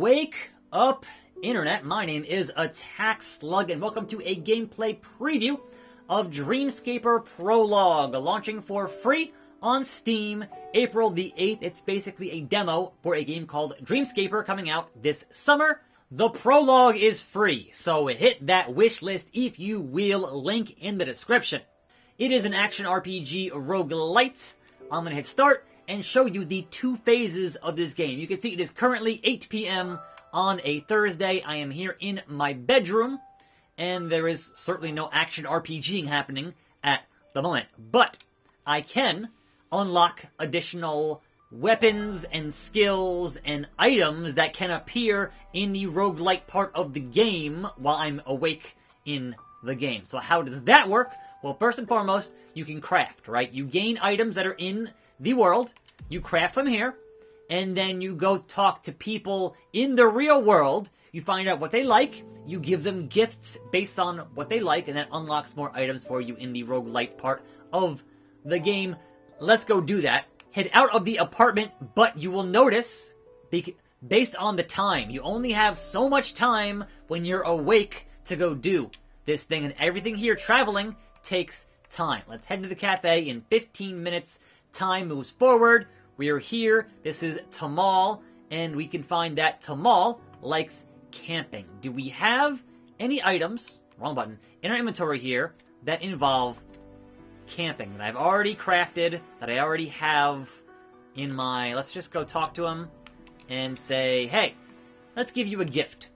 Wake up, Internet. My name is attackslug, and welcome to a gameplay preview of Dreamscaper Prologue, launching for free on Steam April the 8th. It's basically a demo for a game called Dreamscaper coming out this summer. The Prologue is free, so hit that wish list if you will, link in the description. It is an action RPG roguelite. I'm going to hit start and show you the two phases of this game. You can see it is currently 8 p.m. on a Thursday. I am here in my bedroom, and there is certainly no action RPGing happening at the moment. But I can unlock additional weapons and skills and items that can appear in the roguelite part of the game while I'm awake in the game. So how does that work? Well, first and foremost, you can craft, right? You gain items that are in the world, you craft them here, and then you go talk to people in the real world. You find out what they like, you give them gifts based on what they like, and that unlocks more items for you in the roguelite part of the game. Let's go do that. Head out of the apartment, but you will notice, based on the time, you only have so much time when you're awake to go do this thing, and everything here traveling takes time. Let's head to the cafe in 15 minutes. Time moves forward. We are here. This is Tamal, and we can find that Tamal likes camping. Do we have any items, wrong button, in our inventory here that involve camping that I've already crafted, that I already have in my... Let's just go talk to him and say, hey, let's give you a gift.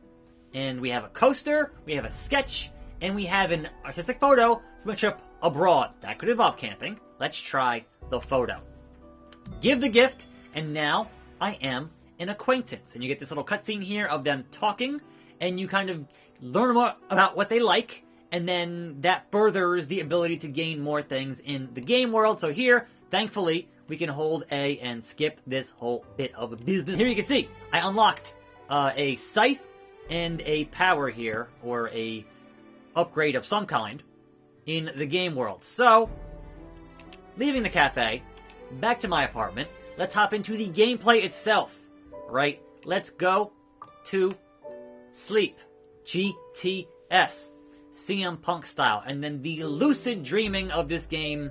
And we have a coaster, we have a sketch, and we have an artistic photo from a trip abroad. That could involve camping. Let's try the photo. Give the gift, and now I am an acquaintance. And you get this little cutscene here of them talking, and you kind of learn more about what they like, and then that furthers the ability to gain more things in the game world. So here, thankfully, we can hold A and skip this whole bit of business. Here you can see, I unlocked a scythe and a power here, or a upgrade of some kind, in the game world. So, leaving the cafe, back to my apartment, let's hop into the gameplay itself, right? Let's go to sleep. GTS. CM Punk style. And then the lucid dreaming of this game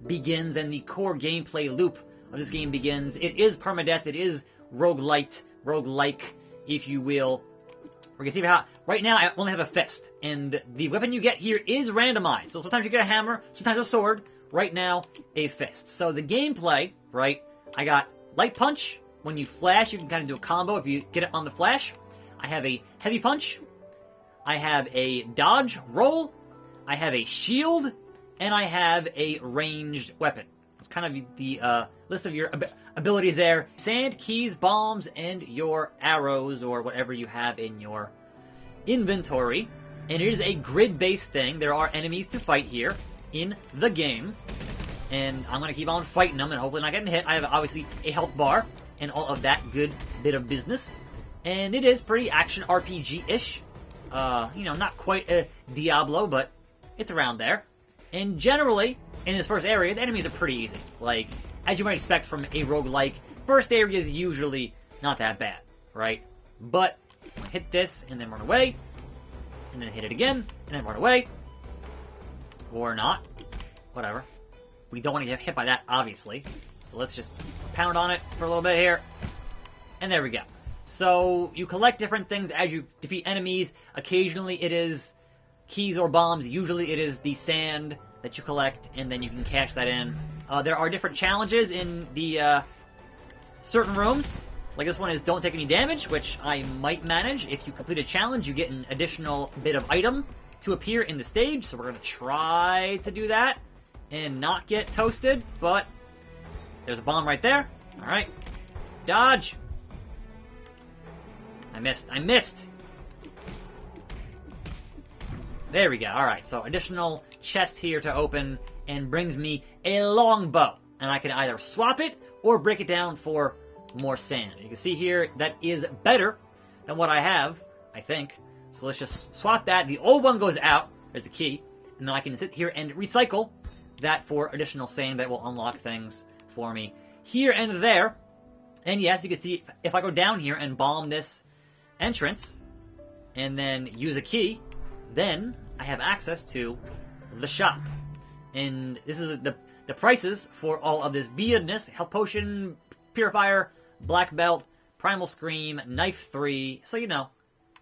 begins, and the core gameplay loop of this game begins. It is permadeath, it is roguelite, if you will. We're gonna see how, right now I only have a fist, and the weapon you get here is randomized. So sometimes you get a hammer, sometimes a sword. Right now, a fist. So the gameplay, right, I got light punch. When you flash, you can kind of do a combo if you get it on the flash. I have a heavy punch. I have a dodge roll. I have a shield. And I have a ranged weapon. It's kind of the list of your abilities there. Sand, keys, bombs, and your arrows, or whatever you have in your inventory. And it is a grid-based thing. There are enemies to fight here in the game, and I'm going to keep on fighting them and hopefully not getting hit. I have obviously a health bar and all of that good bit of business, and it is pretty action RPG-ish. You know, not quite a Diablo, but it's around there. And generally, in this first area, the enemies are pretty easy. Like, as you might expect from a roguelike, first area is usually not that bad, right? But hit this and then run away, and then hit it again, and then run away. Or not. Whatever. We don't want to get hit by that, obviously. So let's just pound on it for a little bit here. And there we go. So you collect different things as you defeat enemies. Occasionally it is keys or bombs. Usually it is the sand that you collect, and then you can cash that in. There are different challenges in the certain rooms. Like this one is don't take any damage, which I might manage. If you complete a challenge, you get an additional bit of item to appear in the stage, so we're going to try to do that and not get toasted, but there's a bomb right there. Alright. Dodge! I missed! There we go. Alright, so additional chest here to open, and brings me a longbow. And I can either swap it or break it down for more sand. You can see here, that is better than what I have, I think. So let's just swap that. The old one goes out. There's the key. And then I can sit here and recycle that for additional sand that will unlock things for me here and there. And yes, you can see if I go down here and bomb this entrance, and then use a key, then I have access to the shop. And this is the prices for all of this beadness: health potion, purifier, black belt, primal scream, knife 3. So, you know,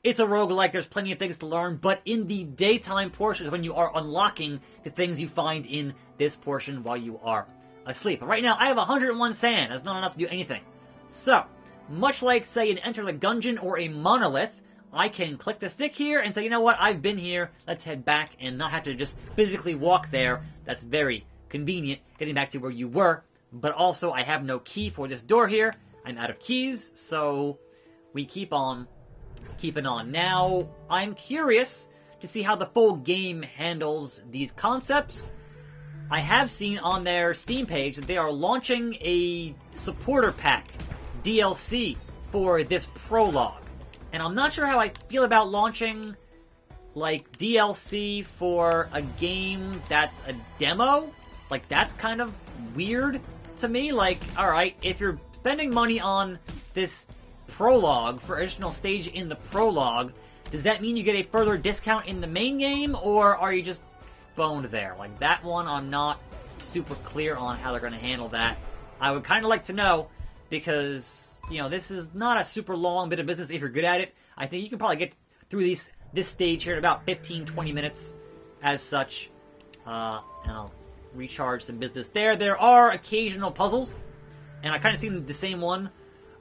it's a roguelike. There's plenty of things to learn, but in the daytime portions when you are unlocking the things you find in this portion while you are asleep. But right now, I have 101 sand. That's not enough to do anything. So, much like, say, an Enter the Gungeon or a Monolith, I can click the stick here and say, you know what, I've been here, let's head back, and not have to just physically walk there. That's very convenient, getting back to where you were. But also, I have no key for this door here. I'm out of keys, so we keep on keeping on. Now, I'm curious to see how the full game handles these concepts. I have seen on their Steam page that they are launching a supporter pack DLC for this prologue. And I'm not sure how I feel about launching, like, DLC for a game that's a demo. Like, that's kind of weird to me. Like, alright, if you're spending money on this prologue for additional stage in the prologue, does that mean you get a further discount in the main game, or are you just boned there? Like, that one, I'm not super clear on how they're going to handle that. I would kind of like to know, because, you know, this is not a super long bit of business if you're good at it. I think you can probably get through this stage here in about 15-20 minutes as such. And I'll recharge some business there. There are occasional puzzles, and I kind of see the same one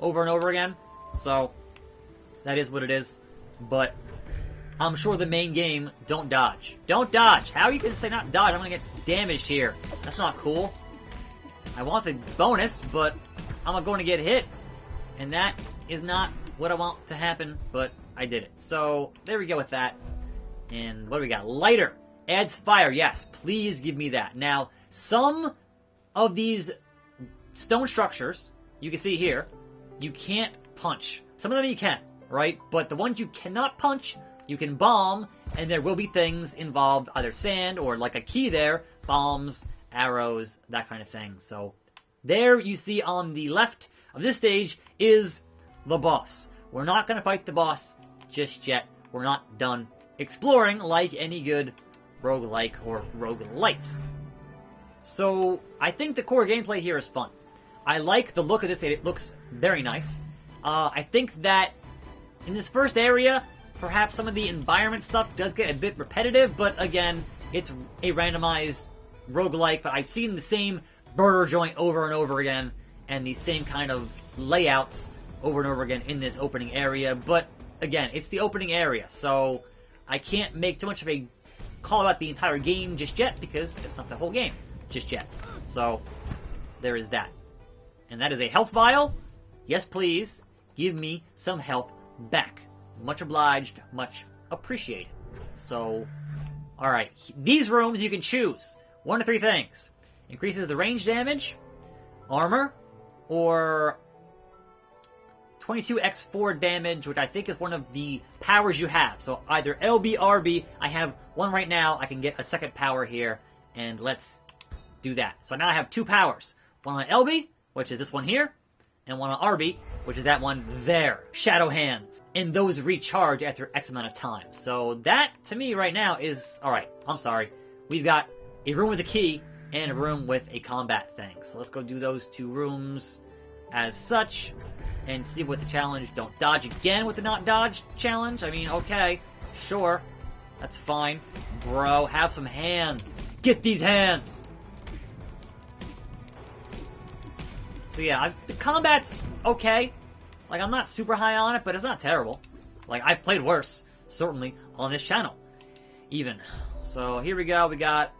over and over again. So, that is what it is. But I'm sure the main game, don't dodge. Don't dodge! How you can say not dodge? I'm gonna get damaged here. That's not cool. I want the bonus, but I'm going to get hit. And that is not what I want to happen, but I did it. So, there we go with that. And what do we got? Lighter. Adds fire. Yes, please give me that. Now, some of these stone structures, you can see here, you can't punch. Some of them you can, right? But the ones you cannot punch, you can bomb, and there will be things involved, either sand or like a key there, bombs, arrows, that kind of thing. So there you see on the left of this stage is the boss. We're not going to fight the boss just yet. We're not done exploring like any good roguelike or roguelite. So I think the core gameplay here is fun. I like the look of this. It looks very nice. I think that in this first area, perhaps some of the environment stuff does get a bit repetitive, but again, it's a randomized roguelike, but I've seen the same burger joint over and over again, and the same kind of layouts over and over again in this opening area, but again, it's the opening area, so I can't make too much of a call about the entire game just yet, because it's not the whole game just yet. So, there is that. And that is a health vial. Yes, please. Give me some health back. Much obliged. Much appreciated. So, alright. These rooms you can choose. 1 to 3 things. Increases the range damage, armor, or 22x4 damage, which I think is one of the powers you have. So either LB, RB. I have one right now. I can get a second power here. And let's do that. So now I have 2 powers. One on LB, which is this one here, and one on RB, which is that one there. Shadow Hands. And those recharge after X amount of time. So that, to me, right now is... Alright, I'm sorry. We've got a room with a key and a room with a combat thing. So let's go do those 2 rooms as such and see what the challenge... Don't dodge again with the not dodge challenge. I mean, okay, sure. That's fine. Bro, have some hands. Get these hands! So yeah, the combat's okay. Like, I'm not super high on it, but it's not terrible. Like, I've played worse, certainly, on this channel. Even. So, here we go. We got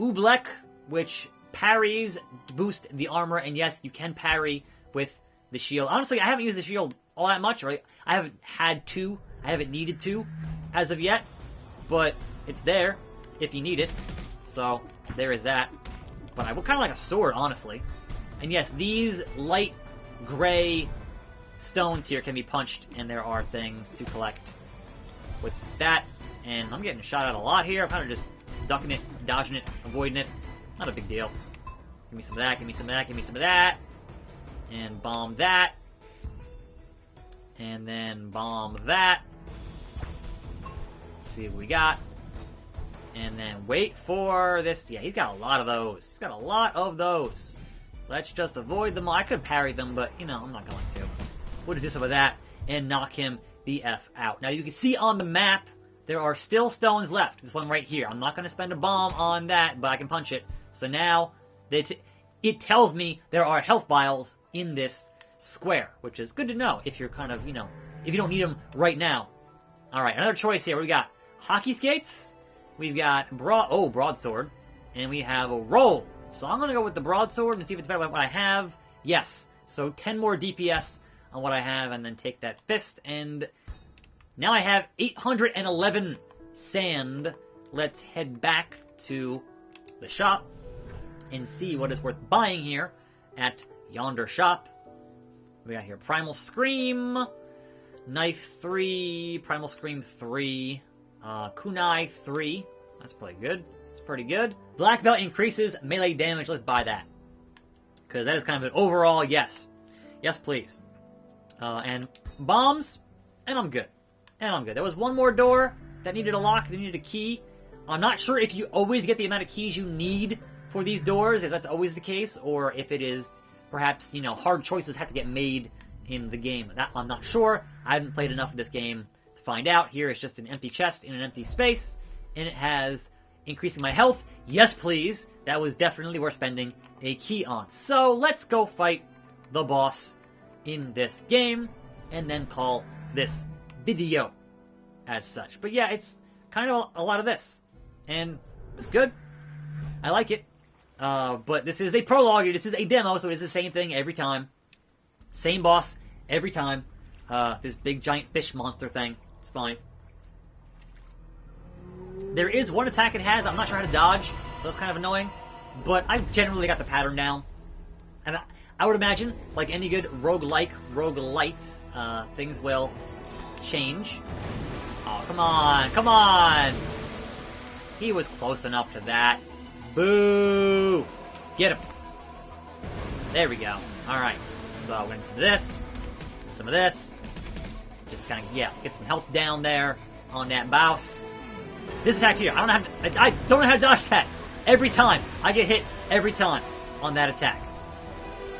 Oobleck, which parries to boost the armor. And yes, you can parry with the shield. Honestly, I haven't used the shield all that much. Right? I haven't had to. I haven't needed to as of yet. But it's there if you need it. So, there is that. But I would kind of like a sword, honestly. And yes, these light gray stones here can be punched, and there are things to collect with that. And I'm getting shot at a lot here. I'm kind of just ducking it, dodging it, avoiding it. Not a big deal. Give me some of that, give me some of that, give me some of that. And bomb that. And then bomb that. See what we got. And then wait for this. Yeah, he's got a lot of those. He's got a lot of those. Let's just avoid them. I could parry them, but, you know, I'm not going to. We'll just do some of that and knock him the F out. Now, you can see on the map, there are still stones left. This one right here. I'm not going to spend a bomb on that, but I can punch it. So now, it tells me there are health vials in this square, which is good to know if you're kind of, you know, if you don't need them right now. Alright, another choice here. What we got? Hockey skates. We've got broadsword. And we have a roll. So I'm going to go with the broadsword and see if it's better than what I have. Yes. So 10 more DPS on what I have, and then take that fist, and now I have 811 sand. Let's head back to the shop and see what is worth buying here at yonder shop. We got here Primal Scream, Knife 3, Primal Scream 3, Kunai 3. That's pretty good. It's pretty good. Black Belt increases melee damage. Let's buy that, because that is kind of an overall yes. Yes, please. And bombs, and I'm good. And I'm good. There was one more door that needed a lock, that needed a key. I'm not sure if you always get the amount of keys you need for these doors, if that's always the case, or if it is perhaps, you know, hard choices have to get made in the game. That I'm not sure. I haven't played enough of this game to find out. Here it's just an empty chest in an empty space, and it has increasing my health. Yes, please. That was definitely worth spending a key on. So let's go fight the boss in this game, and then call this video as such. But yeah, it's kind of a lot of this, and it's good. I like it. But this is a prologue, this is a demo, so it's the same thing every time. Same boss every time. This big giant fish monster thing. It's fine. There is one attack it has, I'm not sure how to dodge, so that's kind of annoying. But I've generally got the pattern down. And I would imagine, like any good roguelite, things will change. Oh, come on, come on! He was close enough to that. Boo! Get him. There we go. Alright, so we're going to do some of this. Just kind of, yeah, get some health down there on that boss. This attack here, I don't know how to dodge that. Every time, I get hit every time on that attack.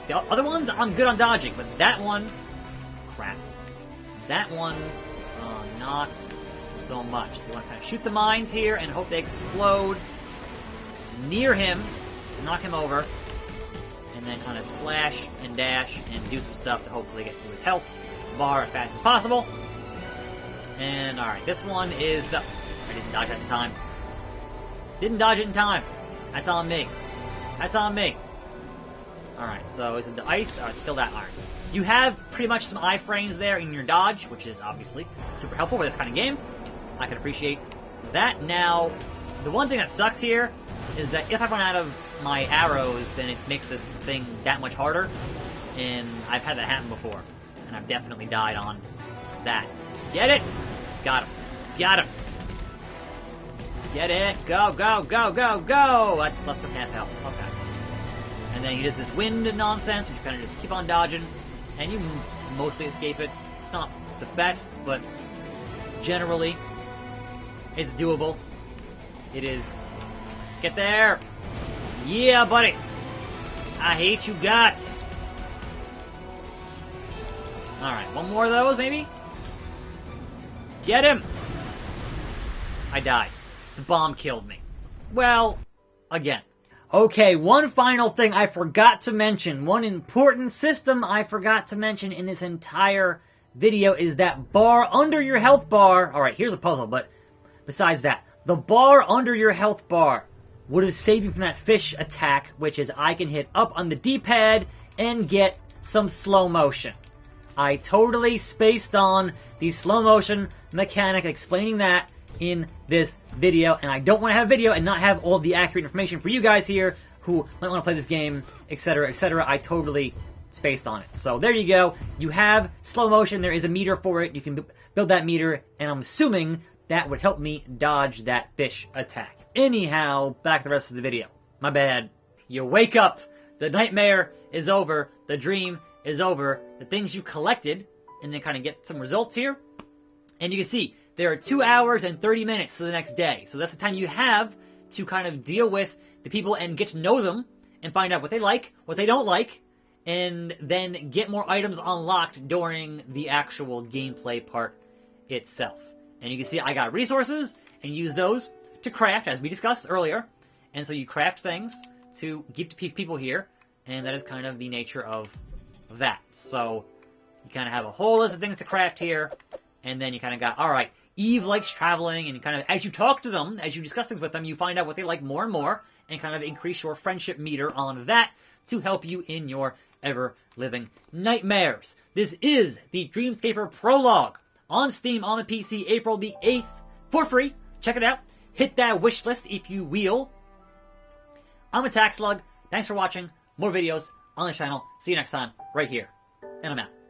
The other ones, I'm good on dodging, but that one, crap. That one, not so much. You want to kind of shoot the mines here and hope they explode near him, knock him over, and then kind of slash and dash and do some stuff to hopefully get to his health bar as fast as possible. And alright, this one is the... I didn't dodge it in time. Didn't dodge it in time. That's on me. That's on me. Alright, so is it the ice? Oh, it's still that iron. You have pretty much some iframes there in your dodge, which is obviously super helpful for this kind of game. I can appreciate that. Now, the one thing that sucks here is that if I run out of my arrows, then it makes this thing that much harder. And I've had that happen before. And I've definitely died on that. Get it! Got him. Got him! Get it! Go, go, go, go, go! That's less than half health. Okay. And then he does this wind nonsense, which you kind of just keep on dodging. And you mostly escape it. It's not the best, but generally, it's doable. It is. Get there! Yeah, buddy! I hate you guts! Alright, one more of those, maybe? Get him! I died. The bomb killed me. Well, again. Okay, one final thing I forgot to mention. One important system I forgot to mention in this entire video is that bar under your health bar. Alright, here's a puzzle, but besides that, the bar under your health bar would have saved you from that fish attack, which is I can hit up on the D-pad and get some slow motion. I totally spaced on the slow motion mechanic, explaining that in this video, and I don't want to have a video and not have all the accurate information for you guys here who might want to play this game, etc., etc. I totally spaced on it. So there you go. You have slow motion. There is a meter for it. You can build that meter, and I'm assuming that would help me dodge that fish attack. Anyhow, back to the rest of the video. My bad. You wake up. The nightmare is over. The dream is over. The things you collected and then kind of get some results here. And you can see there are 2 hours and 30 minutes to the next day. So that's the time you have to kind of deal with the people and get to know them and find out what they like, what they don't like, and then get more items unlocked during the actual gameplay part itself. And you can see I got resources and use those to craft, as we discussed earlier. And so you craft things to give to people here, and that is kind of the nature of that. So you kind of have a whole list of things to craft here, and then you kind of got, all right, Eve likes traveling, and kind of, as you talk to them, as you discuss things with them, you find out what they like more and more, and kind of increase your friendship meter on that to help you in your ever-living nightmares. This is the Dreamscaper Prologue on Steam on the PC, April the 8th, for free. Check it out. Hit that wish list if you will. I'm attackslug. Thanks for watching. More videos on the channel. See you next time, right here. And I'm out.